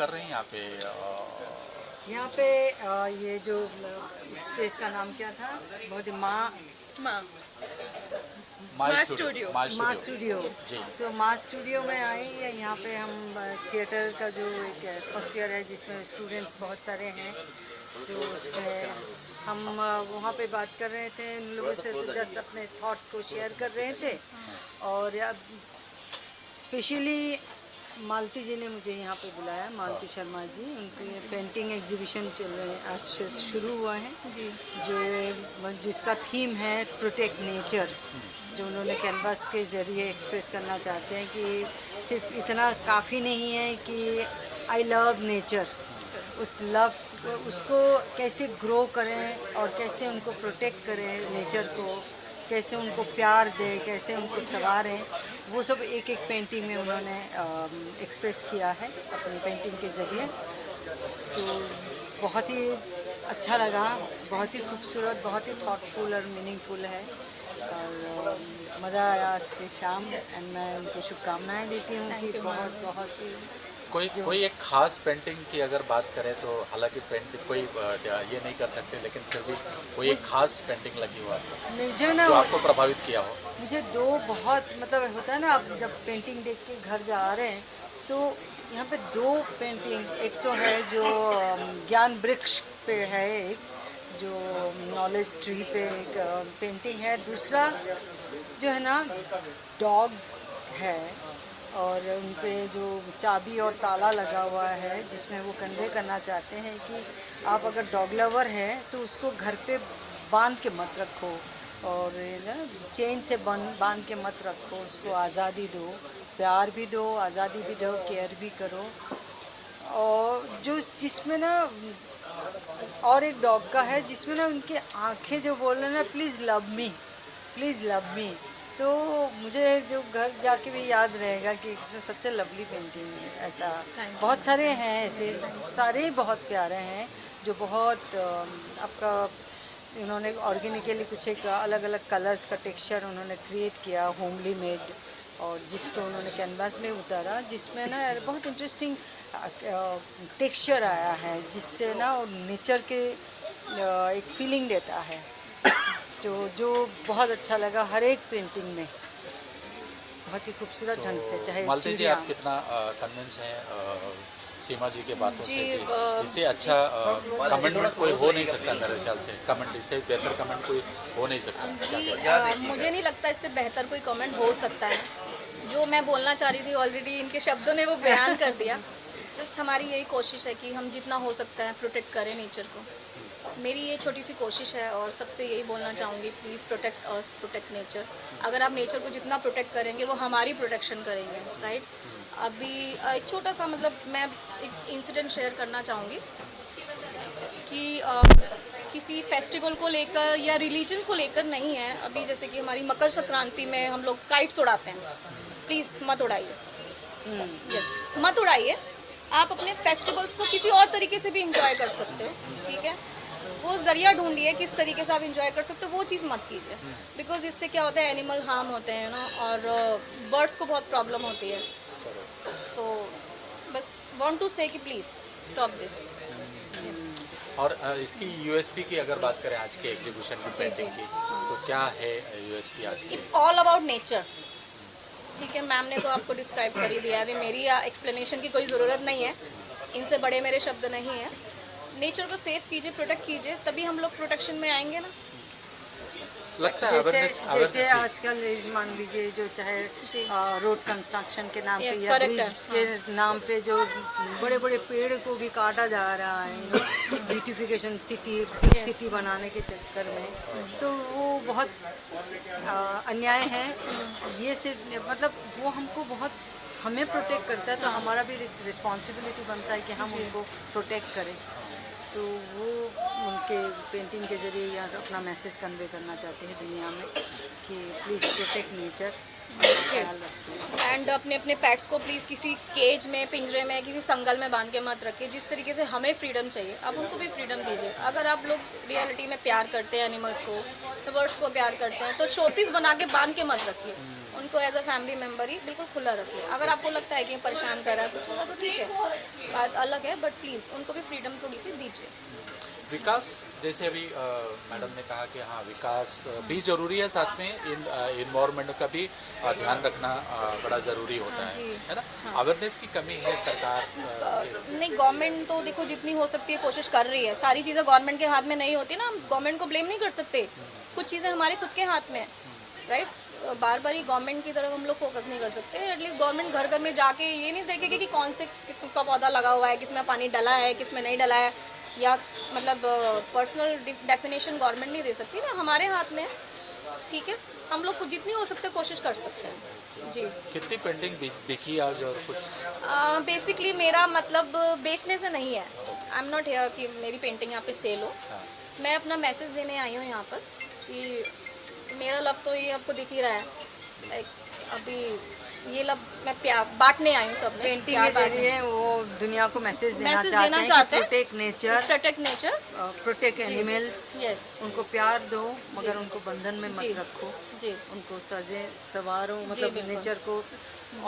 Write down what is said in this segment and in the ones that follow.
कर रहे हैं यहाँ पे? यहाँ पे ये जो स्पेस का नाम क्या था, बहुत ही माँ स्टूडियो। माँ स्टूडियो। जी। तो माँ स्टूडियो में आए हैं। यहाँ पे हम थिएटर का जो एक एटमॉस्फेयर है जिसमें स्टूडेंट्स बहुत सारे हैं, तो उसमें हम वहाँ पे बात कर रहे थे उन लोगों से, तो जस्ट अपने थॉट को शेयर कर रहे थे। और स्पेशली मालती जी ने मुझे यहाँ पे बुलाया, मालती शर्मा जी, उनकी पेंटिंग एग्जीबिशन चल रहे हैं, आज से शुरू हुआ है जी। जो जिसका थीम है प्रोटेक्ट नेचर, जो उन्होंने कैनवास के ज़रिए एक्सप्रेस करना चाहते हैं कि सिर्फ इतना काफ़ी नहीं है कि आई लव नेचर, उस लव उसको कैसे ग्रो करें और कैसे उनको प्रोटेक्ट करें नेचर को, कैसे उनको प्यार दें, कैसे उनको संवारें, वो सब एक एक पेंटिंग में उन्होंने एक्सप्रेस किया है अपनी पेंटिंग के ज़रिए। तो बहुत ही अच्छा लगा, बहुत ही खूबसूरत, बहुत ही थॉटफुल और मीनिंगफुल है, और मज़ा आया आज की शाम। एंड मैं उनको शुभकामनाएं देती हूँ कि बहुत बहुत कोई एक खास पेंटिंग की अगर बात करें तो, हालांकि पेंटिंग कोई ये नहीं कर सकते, लेकिन फिर भी कोई एक खास पेंटिंग लगी हुआ मुझे ना जो आपको प्रभावित किया हो? मुझे दो बहुत, मतलब होता है ना, आप जब पेंटिंग देख के घर जा रहे हैं तो यहाँ पे दो पेंटिंग, एक तो है जो ज्ञान वृक्ष पे है, एक जो नॉलेज ट्री पे एक पेंटिंग है, दूसरा जो है ना डॉग है और उन पे जो चाबी और ताला लगा हुआ है, जिसमें वो कन्वे करना चाहते हैं कि आप अगर डॉग लवर हैं तो उसको घर पे बांध के मत रखो, और ना चेन से बांध के मत रखो, उसको आज़ादी दो, प्यार भी दो, आज़ादी भी दो, केयर भी करो। और जो जिसमें ना, और एक डॉग का है जिसमें ना उनकी आंखें जो बोल रहे हैं ना, please love me, please love me, तो मुझे जो घर जाके भी याद रहेगा कि सबसे लवली पेंटिंग है। ऐसा बहुत सारे हैं, ऐसे सारे ही बहुत प्यारे हैं जो बहुत आपका उन्होंने ऑर्गेनिकली कुछ एक अलग अलग कलर्स का टेक्सचर उन्होंने क्रिएट किया, होमली मेड, और जिसको उन्होंने कैनवास में उतारा, जिसमें ना बहुत इंटरेस्टिंग टेक्सचर आया है, जिससे ना नेचर के एक फीलिंग देता है, जो बहुत अच्छा लगा हर एक पेंटिंग में, बहुत ही खूबसूरत ढंग से। चाहे मालती जी, आप कितना कन्विंस हैं सीमा जी के बातों से? इससे अच्छा कमेंट कोई हो नहीं सकता मेरे ख्याल से, कमेंट इससे बेहतर कमेंट कोई हो नहीं सकता। मुझे नहीं लगता इससे बेहतर कोई कमेंट हो सकता है। जो मैं बोलना चाह रही थी ऑलरेडी इनके शब्दों ने वो बयान कर दिया। जस्ट हमारी यही कोशिश है कि हम जितना हो सकता है प्रोटेक्ट करें नेचर को। मेरी ये छोटी सी कोशिश है, और सबसे यही बोलना चाहूँगी, please protect earth, protect nature. अगर आप नेचर को जितना प्रोटेक्ट करेंगे वो हमारी प्रोटेक्शन करेंगे, राइट। अभी एक छोटा सा, मतलब मैं एक इंसिडेंट शेयर करना चाहूँगी कि किसी फेस्टिवल को लेकर या रिलीजन को लेकर नहीं है। अभी जैसे कि हमारी मकर संक्रांति में हम लोग काइट्स उड़ाते हैं, प्लीज़ मत उड़ाइए, यस मत उड़ाइए। आप अपने फेस्टिवल्स को किसी और तरीके से भी इंजॉय कर सकते हो, ठीक है। वो ज़रिया ढूंढिए किस तरीके से आप इंजॉय कर सकते हो, वो चीज़ मत कीजिए, बिकॉज इससे क्या होता है, एनिमल हार्म होते हैं ना, और बर्ड्स को बहुत प्रॉब्लम होती है। तो बस वांट टू से कि प्लीज़ स्टॉप दिस। और इसकी यूएसपी की अगर बात करें आज के एग्जीबिशन की पेंटिंग की, तो क्या है यूएसपी आज की? इट्स ऑल अबाउट नेचर, ठीक है। मैम ने तो आपको डिस्क्राइब कर ही दिया है, अभी मेरी एक्सप्लेनेशन की कोई ज़रूरत नहीं है, इनसे बड़े मेरे शब्द नहीं हैं। नेचर को सेफ कीजिए, प्रोटेक्ट कीजिए, तभी हम लोग प्रोटेक्शन में आएंगे ना। लगता है जैसे आजकल मान लीजिए जो चाहे रोड कंस्ट्रक्शन के नाम पे या ब्रिज के नाम पे जो बड़े बड़े पेड़ को भी काटा जा रहा है, ब्यूटिफिकेशन सिटी बनाने के चक्कर में, तो वो बहुत अन्याय है। ये सिर्फ मतलब वो हमको बहुत हमें प्रोटेक्ट करता है, तो हमारा भी रिस्पॉन्सिबिलिटी बनता है कि हम उनको प्रोटेक्ट करें। तो वो उनके पेंटिंग के ज़रिए या अपना मैसेज कन्वे करना चाहते हैं दुनिया में कि प्लीज़ प्रोटेक्ट नेचर, ख्याल रखें। एंड अपने अपने पेट्स को प्लीज़ किसी केज में, पिंजरे में, किसी संगल में बांध के मत रखिए। जिस तरीके से हमें फ्रीडम चाहिए, आप उनको भी फ्रीडम दीजिए। अगर आप लोग रियलिटी में प्यार करते हैं एनिमल्स को, तो बर्ड्स को प्यार करते हैं, तो शोपीस बना के बांध के मत रखिए, इनको एज अ फैमिली मेम्बर ही बिल्कुल खुला रखिए। अगर आपको लगता है कि ये परेशान कर रहा है कुछ होगा तो ठीक है, बात अलग है, बट प्लीज़ उनको भी फ्रीडम थोड़ी सी दीजिए। विकास, जैसे अभी मैडम ने कहा कि हाँ विकास भी ज़रूरी है, साथ में इन्वायरमेंट का भी ध्यान रखना बड़ा ज़रूरी होता है ना। अवेयरनेस की कमी है सरकार से। नहीं, गवर्नमेंट तो देखो जितनी हो सकती है कोशिश कर रही है। सारी चीज़ें गवर्नमेंट के हाथ में नहीं होती ना, हम गवर्नमेंट को ब्लेम नहीं कर सकते। कुछ चीज़ें हमारे खुद के हाथ में है, राइट। बार बार ही गवर्नमेंट की तरफ हम लोग फोकस नहीं कर सकते। एटलीस्ट गवर्नमेंट घर घर में जाके ये नहीं देखेगी कि कौन से किसका पौधा लगा हुआ है, किसमें पानी डला है, किसमें नहीं डला है, या मतलब पर्सनल डेफिनेशन गवर्नमेंट नहीं दे सकती ना, हमारे हाथ में है, ठीक है। हम लोग जितनी हो सकते कोशिश कर सकते हैं जी। कितनी पेंटिंग बिकी आज और कुछ? बेसिकली मेरा मतलब बेचने से नहीं है। आई एम नॉट हियर कि मेरी पेंटिंग यहाँ पे सेल हो। मैं अपना मैसेज देने आई हूँ यहाँ पर कि मेरा लव तो ये आपको दिख ही रहा है, लाइक अभी ये लव मैं प्यार बांटने आई हूँ सब में। पेंटिंग के जरिए वो दुनिया को मैसेज देना चाहते हैं, protect nature, protect animals, yes, उनको प्यार दो मगर उनको बंधन में मत जी। रखो जी उनको सजे सवारो, मतलब बिल्कुल। नेचर को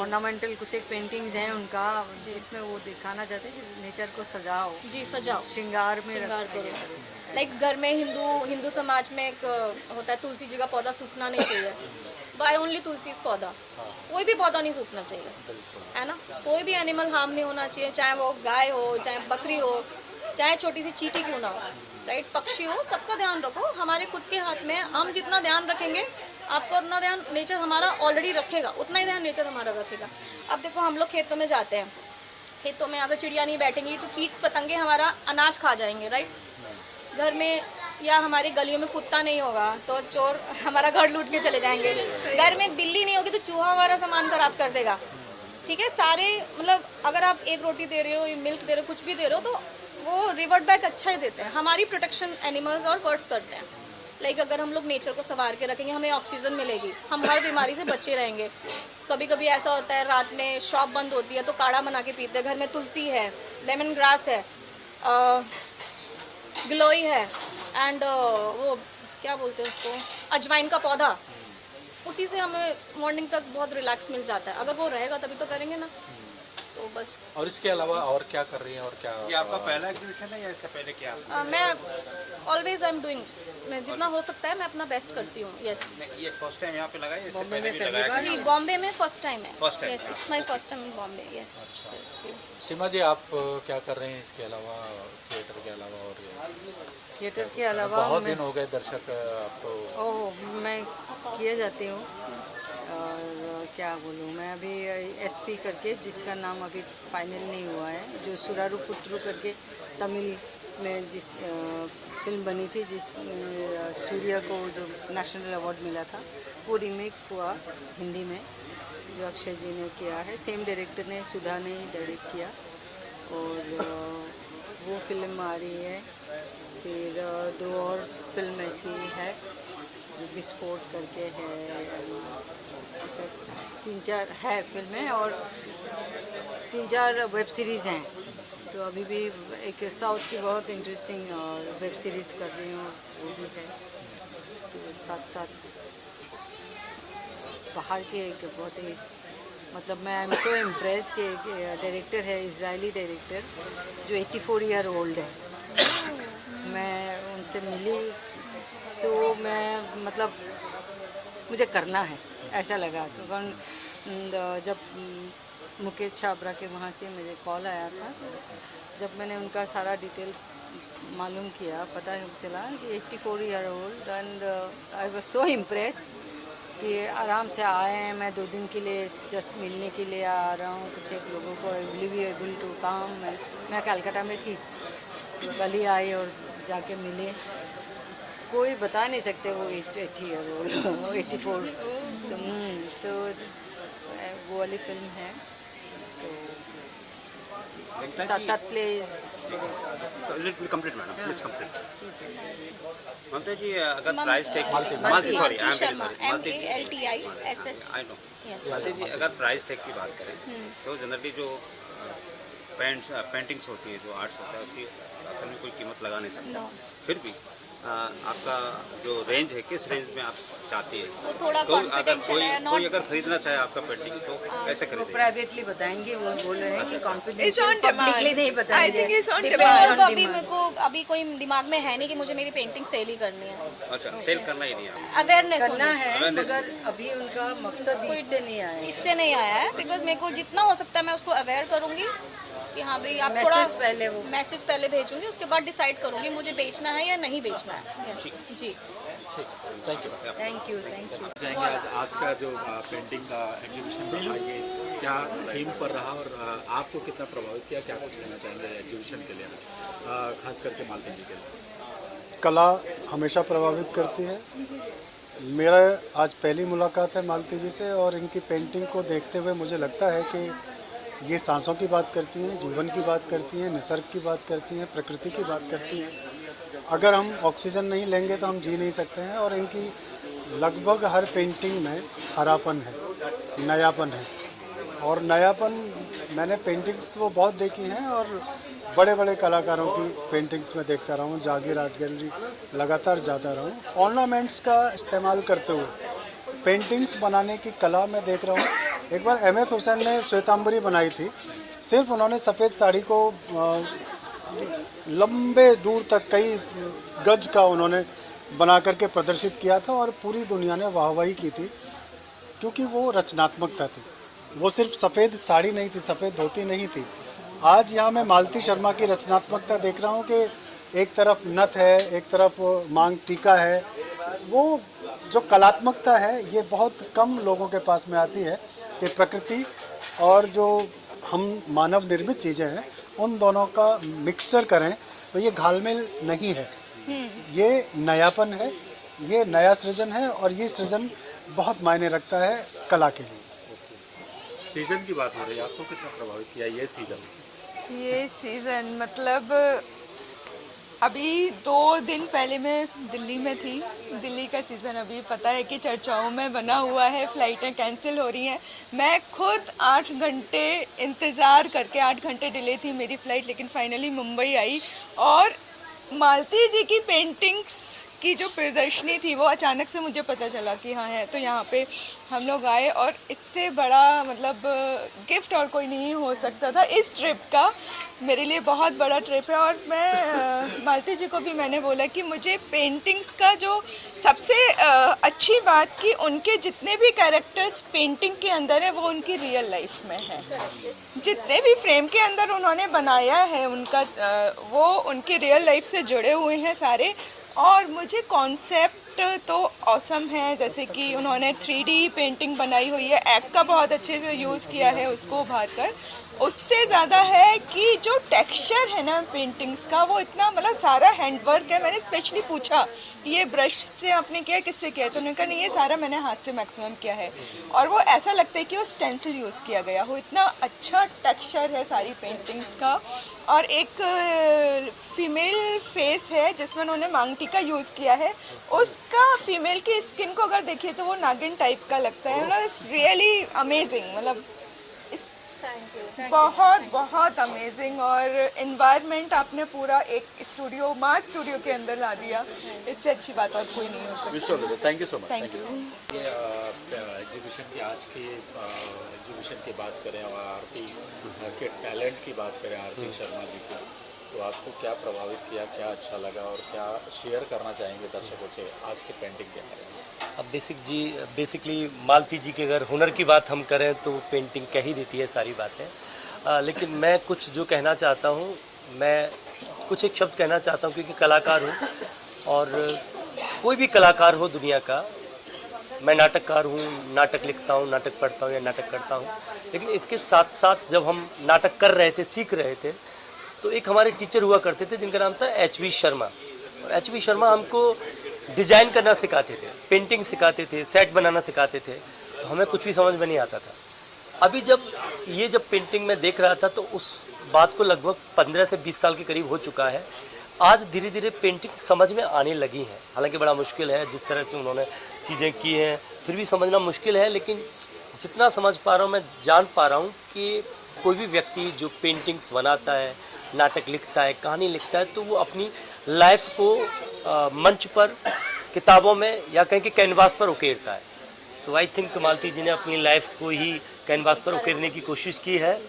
ऑर्नामेंटल कुछ एक पेंटिंग्स हैं उनका जिसमें वो दिखाना चाहते हैं कि नेचर को सजाओ, जी, सजाओ, श्रृंगार में श्रृंगार रखो। करो। लाइक घर में हिंदू समाज में एक होता है तुलसी जी का पौधा सूखना नहीं चाहिए। बाय ओनली तुलसी पौधा, कोई भी पौधा नहीं सूखना चाहिए, है ना। कोई भी एनिमल हार्म नहीं होना चाहिए, चाहे वो गाय हो, चाहे बकरी हो, चाहे छोटी सी चींटी क्यों ना हो, राइट। पक्षी हो, सबका ध्यान रखो। हमारे खुद के हाथ में है, हम जितना ध्यान रखेंगे आपको उतना ध्यान नेचर हमारा ऑलरेडी रखेगा, उतना ही ध्यान नेचर हमारा रखेगा। अब देखो हम लोग खेतों में जाते हैं, खेतों में अगर चिड़िया नहीं बैठेंगी तो कीट पतंगे हमारा अनाज खा जाएंगे, राइट। घर में या हमारी गलियों में कुत्ता नहीं होगा तो चोर हमारा घर लूट के चले जाएंगे। घर में बिल्ली नहीं होगी तो चूहा हमारा सामान खराब कर देगा, ठीक है। सारे मतलब अगर आप एक रोटी दे रहे हो, मिल्क दे रहे हो, कुछ भी दे रहे हो तो वो रिवर्ट बैक अच्छा ही देते हैं। हमारी प्रोटेक्शन एनिमल्स और बर्ड्स करते हैं। लाइक अगर हम लोग नेचर को संवार के रखेंगे हमें ऑक्सीजन मिलेगी, हम हर बीमारी से बचे रहेंगे। कभी कभी ऐसा होता है रात में शॉप बंद होती है तो काढ़ा बना के पीते हैं। घर में तुलसी है, लेमन ग्रास है, गिलोई है, एंड वो क्या बोलते हैं उसको, अजवाइन का पौधा। उसी से हमें मॉर्निंग तक बहुत रिलैक्स मिल जाता है। अगर वो रहेगा तभी तो करेंगे ना, तो बस। और इसके अलावा और क्या कर रही हैं और क्या? ये आपका पहला एग्जीबिशन है या इससे पहले क्या? मैं ऑलवेज आई एम डूइंग, जितना हो सकता है मैं अपना बेस्ट करती हूँ। यस, ये फर्स्ट टाइम यहाँ पे लगा है, इससे बॉम्बे पहले में भी पहली लगाया? बार? जी बॉम्बे में फर्स्ट टाइम है। First time, yes, it's my first time in Bombay. Yes जी। सीमा जी, आप क्या कर रहे हैं इसके अलावा, थिएटर के अलावा? और थिएटर के अलावा बहुत दिन हो गए दर्शक आपको। ओह, मैं किए जाती हूँ, और क्या बोलूँ मैं, अभी एसपी करके जिसका नाम अभी फाइनल नहीं हुआ है, जो सुरारू पुत्रु करके तमिल में जिस फिल्म बनी थी, जिस सूर्य को जो नेशनल अवार्ड मिला था, वो रीमेक हुआ हिंदी में, जो अक्षय जी ने किया है। सेम डायरेक्टर ने, सुधा ने डायरेक्ट किया, और वो फिल्म आ रही है। फिर दो और फिल्म ऐसी है, विस्फोट करके है, ऐसे 3-4 है फिल्में, और 3-4 वेब सीरीज़ हैं। तो अभी भी एक साउथ की बहुत इंटरेस्टिंग वेब सीरीज़ कर रही हूँ, वो भी है। तो साथ साथ बाहर के एक बहुत ही, मतलब मैं आई एम सो इम्प्रेस कि एक डायरेक्टर है, इजरायली डायरेक्टर, जो 84 ईयर ओल्ड है। मैं उनसे मिली तो मैं मतलब मुझे करना है ऐसा लगा, क्योंकि जब मुकेश छाबरा के वहाँ से मुझे कॉल आया था, जब मैंने उनका सारा डिटेल मालूम किया, पता चला कि 84 year old, and I was so impressed कि आराम से आए हैं। मैं 2 दिन के लिए जस्ट मिलने के लिए आ रहा हूँ, कुछ एक लोगों को will be able to come. मैं कलकत्ता में थी, कल ही आई और जाके मिले। कोई बता नहीं सकते वो 80 ईयर ओल्ड 84। तो वो वाली फिल्म है। सो साथ साथ play complete madam, please complete. Mamta ji, अगर मम- price tag, Malti, Malti, sorry, I am very Sharma, sorry, Malti ji, MALTISH। I know. Yes, Malti ji, अगर प्राइस टैग की बात करें तो जनरली जो पेंटिंग्स होती है, जो आर्ट्स होता है, उसकी असल में कोई कीमत लगा नहीं सकता। No. फिर भी आपका जो रेंज है, किस रेंज में आप चाहती है, वो थोड़ा तो अगर कॉन्फिडेंशियल है, कोई नॉट अगर खरीदना चाहे आपका पेंटिंग तो कैसे वो खरीदेगा? प्राइवेटली बताएंगे, वो बोल रहे हैं कि It's confidential on demand. Publicly नहीं I बताएंगे। think it's on Depends demand. on तो अभी demand. मेरे को अभी कोई दिमाग में है नहीं कि मुझे मेरी पेंटिंग सेल ही करनी है। अच्छा, सेल करना ही नहीं है आपको। अवेयरनेस करना है, Awareness. मगर अभी उनका मकसद इससे नहीं आया है। इससे नहीं आया है, बिकॉज मेरे को जितना हो सकता है मैं उसको अवेयर करूंगी कि हाँ भाई आप Message थोड़ा पहले वो मैसेज पहले भेजूंगी, उसके बाद डिसाइड करूंगी मुझे बेचना है या नहीं बेचना है। Yes, जी ठीक, thank you. Thank you, thank you. जाएंगे आज का जो पेंटिंग का एग्जीबिशन रहा, ये क्या थीम पर रहा और आपको कितना प्रभावित किया, क्या कुछ कहना चाहेंगे एग्जीबिशन के लिए आज, खास करके मालती जी के लिए? कला हमेशा प्रभावित करती है। मेरा आज पहली मुलाकात है मालती जी से और इनकी पेंटिंग को देखते हुए मुझे लगता है कि ये सांसों की बात करती हैं, जीवन की बात करती हैं, निसर्ग की बात करती हैं, प्रकृति की बात करती हैं। अगर हम ऑक्सीजन नहीं लेंगे तो हम जी नहीं सकते हैं और इनकी लगभग हर पेंटिंग में हरापन है, नयापन है। और नयापन मैंने पेंटिंग्स तो बहुत देखी हैं और बड़े बड़े कलाकारों की पेंटिंग्स में देखता रहा हूँ, जागीर आर्ट गैलरी लगातार जाता रहा हूँ। ऑर्नामेंट्स का इस्तेमाल करते हुए पेंटिंग्स बनाने की कला मैं देख रहा हूँ। एक बार M.F. हुसैन ने श्वेतांबरी बनाई थी, सिर्फ उन्होंने सफ़ेद साड़ी को लंबे दूर तक कई गज का उन्होंने बना करके प्रदर्शित किया था और पूरी दुनिया ने वाहवाही की थी, क्योंकि वो रचनात्मकता थी। वो सिर्फ सफ़ेद साड़ी नहीं थी, सफ़ेद धोती नहीं थी। आज यहाँ मैं मालती शर्मा की रचनात्मकता देख रहा हूँ कि एक तरफ नथ है, एक तरफ मांग टीका है। वो जो कलात्मकता है ये बहुत कम लोगों के पास में आती है कि प्रकृति और जो हम मानव निर्मित चीज़ें हैं उन दोनों का मिक्सचर करें तो ये घालमेल नहीं है, ये नयापन है, ये नया सृजन है और ये सृजन बहुत मायने रखता है कला के लिए। सीजन की बात हो रही है, आपको कितना प्रभावित किया ये सीजन? ये सीज़न मतलब अभी 2 दिन पहले मैं दिल्ली में थी। दिल्ली का सीज़न अभी पता है कि चर्चाओं में बना हुआ है, फ़्लाइटें कैंसिल हो रही हैं। मैं खुद 8 घंटे इंतज़ार करके 8 घंटे डिले थी मेरी फ़्लाइट, लेकिन फाइनली मुंबई आई और मालती जी की पेंटिंग्स की जो प्रदर्शनी थी वो अचानक से मुझे पता चला कि हाँ है, तो यहाँ पे हम लोग आए और इससे बड़ा मतलब गिफ्ट और कोई नहीं हो सकता था इस ट्रिप का। मेरे लिए बहुत बड़ा ट्रिप है और मैं मालती जी को भी मैंने बोला कि मुझे पेंटिंग्स का जो सबसे अच्छी बात कि उनके जितने भी कैरेक्टर्स पेंटिंग के अंदर है वो उनकी रियल लाइफ में है। जितने भी फ्रेम के अंदर उन्होंने बनाया है उनका वो उनकी रियल लाइफ से जुड़े हुए हैं सारे। और मुझे कॉन्सेप्ट तो ऑसम है, जैसे कि उन्होंने 3D पेंटिंग बनाई हुई है, एक्ट का बहुत अच्छे से यूज़ किया है उसको उभार कर। उससे ज़्यादा है कि जो टेक्सचर है ना पेंटिंग्स का वो इतना मतलब सारा हैंडवर्क है। मैंने स्पेशली पूछा कि ये ब्रश से आपने किया किससे किया है, तो उन्होंने कहा नहीं ये सारा मैंने हाथ से मैक्सिमम किया है। और वो ऐसा लगता है कि वो स्टेंसिल यूज़ किया गया हो, इतना अच्छा टेक्सचर है सारी पेंटिंग्स का। और एक फीमेल फेस है जिसमें उन्होंने मांग टीका यूज़ किया है, उसका फीमेल की स्किन को अगर देखिए तो वो नागिन टाइप का लगता है। मतलब इट्स रियली अमेजिंग, मतलब बहुत बहुत अमेजिंग। और एनवायरनमेंट आपने पूरा एक स्टूडियो मास स्टूडियो के अंदर ला दिया, इससे अच्छी बात और कोई नहीं हो सकती। Thank you so much. Thank you. ये एग्जीबिशन की आज की एग्जीबिशन की बात करें और आरती के टैलेंट की बात करें, आरती शर्मा जी की, तो आपको क्या प्रभावित किया, क्या अच्छा लगा और क्या शेयर करना चाहेंगे दर्शकों से आज की पेंटिंग के बारे में? अब बेसिकली मालती जी के अगर हुनर की बात हम करें तो पेंटिंग कह ही देती है सारी बातें। लेकिन मैं कुछ जो कहना चाहता हूँ, मैं कुछ एक शब्द कहना चाहता हूँ क्योंकि कलाकार हूँ और कोई भी कलाकार हो दुनिया का, मैं नाटककार हूँ, नाटक लिखता हूँ, नाटक पढ़ता हूँ या नाटक करता हूँ, लेकिन इसके साथ साथ जब हम नाटक कर रहे थे, सीख रहे थे, तो एक हमारे टीचर हुआ करते थे जिनका नाम था H.V. शर्मा। और H.V. शर्मा हमको डिज़ाइन करना सिखाते थे, पेंटिंग सिखाते थे, सेट बनाना सिखाते थे, तो हमें कुछ भी समझ में नहीं आता था। अभी जब पेंटिंग में देख रहा था तो उस बात को लगभग 15 से 20 साल के करीब हो चुका है। आज धीरे धीरे पेंटिंग समझ में आने लगी हैं, हालांकि बड़ा मुश्किल है, जिस तरह से उन्होंने चीज़ें की हैं फिर भी समझना मुश्किल है, लेकिन जितना समझ पा रहा हूँ मैं जान पा रहा हूँ कि कोई भी व्यक्ति जो पेंटिंग्स बनाता है, नाटक लिखता है, कहानी लिखता है, तो वो अपनी लाइफ को मंच पर किताबों में या कहीं के कैनवास पर उकेरता है। तो आई थिंक मालती जी ने अपनी लाइफ को ही कैनवास पर उकेरने की कोशिश की है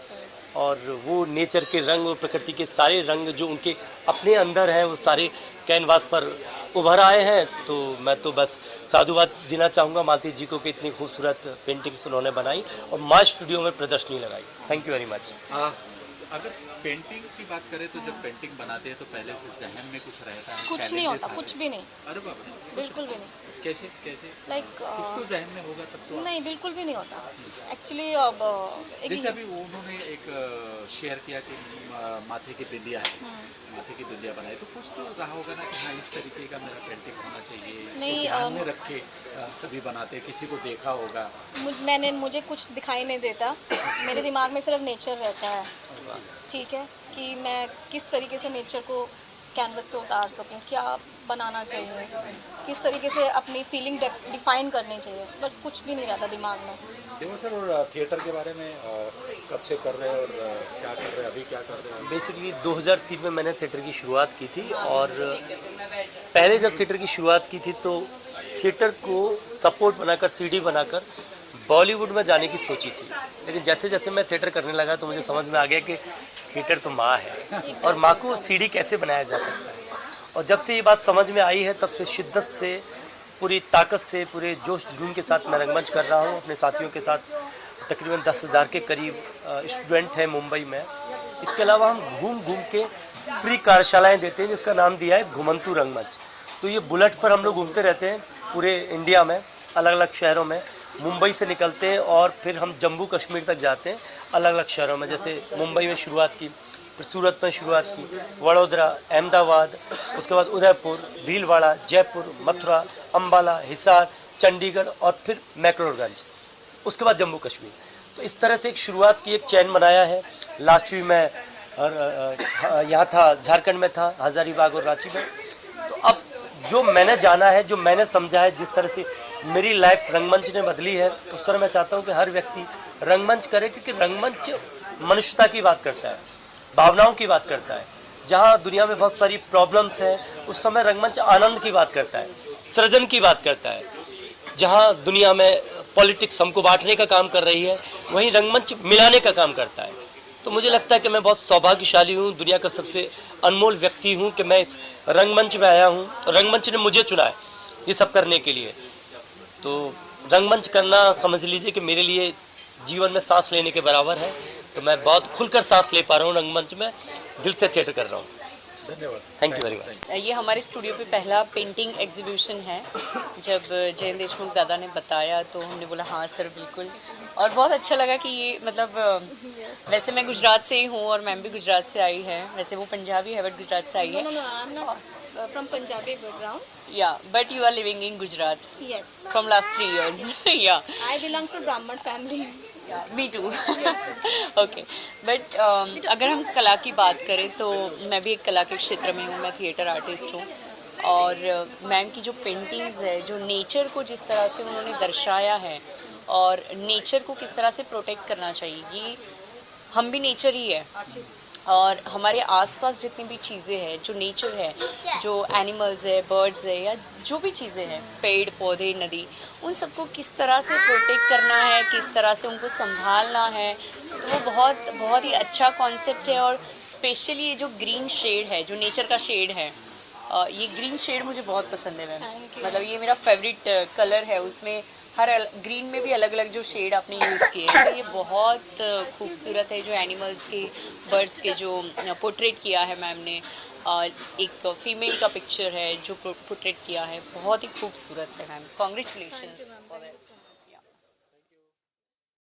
और वो नेचर के रंग और प्रकृति के सारे रंग जो उनके अपने अंदर हैं वो सारे कैनवास पर उभर आए हैं। तो मैं तो बस साधुवाद देना चाहूँगा मालती जी को कि इतनी खूबसूरत पेंटिंग्स उन्होंने बनाई और माज स्टूडियो में प्रदर्शनी लगाई। Thank you very much. अगर पेंटिंग की बात करें तो जब पेंटिंग बनाते हैं तो पहले से जहन में कुछ रहता है, कुछ नहीं challenges होता, आते कुछ हैं। भी नहीं, अरे बाप रे, बिल्कुल भी नहीं। कैसे कैसे लाइक कुछ तो जहन में होगा तब तो नहीं, बिल्कुल भी नहीं होता एक्चुअली। अब जैसे अभी उन्होंने एक शेयर किया कि माथे की बिंदिया है, माथे की बिंदिया बनाई, तो कुछ तो रहा होगा ना कि हाँ इस तरीके का मेरा पेंटिंग होना चाहिए, इसको नहीं, ध्यान में रख के कभी बनाते, किसी को देखा होगा। मुझे कुछ दिखाई नहीं देता, मेरे दिमाग में सिर्फ नेचर रहता है, ठीक है, कि मैं किस तरीके से नेचर को कैनवस पे उतार सकूं, क्या बनाना चाहिए, किस तरीके से अपनी फीलिंग डिफाइन करनी चाहिए, बस कुछ भी नहीं रहता दिमाग में। देखो सर, और थिएटर के बारे में कब से कर रहे हैं और क्या कर रहे हैं, अभी क्या कर रहे हैं? बेसिकली 2003 में मैंने थिएटर की शुरुआत की थी और पहले जब थिएटर की शुरुआत की थी तो थिएटर को सपोर्ट बनाकर सीडी बनाकर बॉलीवुड में जाने की सोची थी। लेकिन जैसे जैसे मैं थिएटर करने लगा तो मुझे समझ में आ गया कि थिएटर तो माँ है और माँ को सीडी कैसे बनाया जा सकता है। और जब से ये बात समझ में आई है तब से शिद्दत से, पूरी ताकत से, पूरे जोश जुनून के साथ मैं रंगमंच कर रहा हूँ अपने साथियों के साथ। तकरीबन 10,000 के करीब स्टूडेंट हैं मुंबई में। इसके अलावा हम घूम घूम के फ्री कार्यशालाएँ देते हैं जिसका नाम दिया है घुमंतू रंगमंच। तो ये बुलेट पर हम लोग घूमते रहते हैं पूरे इंडिया में, अलग अलग शहरों में। मुंबई से निकलते हैं और फिर हम जम्मू कश्मीर तक जाते हैं अलग अलग शहरों में। जैसे मुंबई में शुरुआत की, फिर सूरत में शुरुआत की, वडोदरा, अहमदाबाद, उसके बाद उदयपुर, भीलवाड़ा, जयपुर, मथुरा, अम्बाला, हिसार, चंडीगढ़ और फिर मैक्लोडगंज, उसके बाद जम्मू कश्मीर। तो इस तरह से एक शुरुआत की, एक चैन बनाया है। लास्ट वीक मैं यहाँ था, झारखंड में था, हजारीबाग और रांची में। तो अब जो मैंने जाना है, जो मैंने समझा है, जिस तरह से मेरी लाइफ रंगमंच ने बदली है, उस तरह मैं चाहता हूँ कि हर व्यक्ति रंगमंच करे, क्योंकि रंगमंच मनुष्यता की बात करता है, भावनाओं की बात करता है। जहाँ दुनिया में बहुत सारी प्रॉब्लम्स हैं उस समय रंगमंच आनंद की बात करता है, सृजन की बात करता है। जहाँ दुनिया में पॉलिटिक्स हमको बांटने का काम कर रही है, वहीं रंगमंच मिलाने का काम करता है। तो मुझे लगता है कि मैं बहुत सौभाग्यशाली हूँ, दुनिया का सबसे अनमोल व्यक्ति हूँ कि मैं इस रंगमंच में आया हूँ। रंगमंच ने मुझे चुना है ये सब करने के लिए। तो रंगमंच करना समझ लीजिए कि मेरे लिए जीवन में सांस लेने के बराबर है। तो मैं बहुत खुलकर सांस ले पा रहा हूँ रंगमंच में, दिल से थिएटर कर रहा हूँ। धन्यवाद। Thank you very much. ये हमारे स्टूडियो पे पहला पेंटिंग एग्जीबिशन है। जब जयंत देशमुख दादा ने बताया तो हमने बोला हाँ सर बिल्कुल, और बहुत अच्छा लगा कि ये मतलब वैसे मैं गुजरात से ही हूँ और मैम भी गुजरात से आई है। वैसे वो पंजाबी है बट गुजरात से आई है। फ्रॉम पंजाबी बैकग्राउंड, या but you are living in Gujarat yes, from last 3 years या I belong to Brahmin family. Me too okay. But अगर हम कला की बात करें तो मैं भी एक कला के क्षेत्र में हूँ, मैं थिएटर आर्टिस्ट हूँ। और मैम की जो पेंटिंग्स है, जो नेचर को जिस तरह से उन्होंने दर्शाया है और नेचर को किस तरह से प्रोटेक्ट करना चाहिए, ये हम भी नेचर ही है। और हमारे आसपास जितनी भी चीज़ें हैं, जो नेचर है, जो एनिमल्स है, बर्ड्स है, या जो भी चीज़ें हैं, पेड़ पौधे, नदी, उन सबको किस तरह से प्रोटेक्ट करना है, किस तरह से उनको संभालना है, तो वो बहुत बहुत ही अच्छा कॉन्सेप्ट है। और स्पेशली ये जो ग्रीन शेड है, जो नेचर का शेड है, ये ग्रीन शेड मुझे बहुत पसंद है मैम। मतलब ये मेरा फेवरेट कलर है। उसमें हर ग्रीन में भी अलग अलग जो शेड आपने यूज़ किए हैं, तो ये बहुत खूबसूरत है। जो एनिमल्स के, बर्ड्स के जो पोर्ट्रेट किया है मैम ने, एक फीमेल का पिक्चर है जो पोर्ट्रेट किया है, बहुत ही खूबसूरत है मैम। Congratulations for that.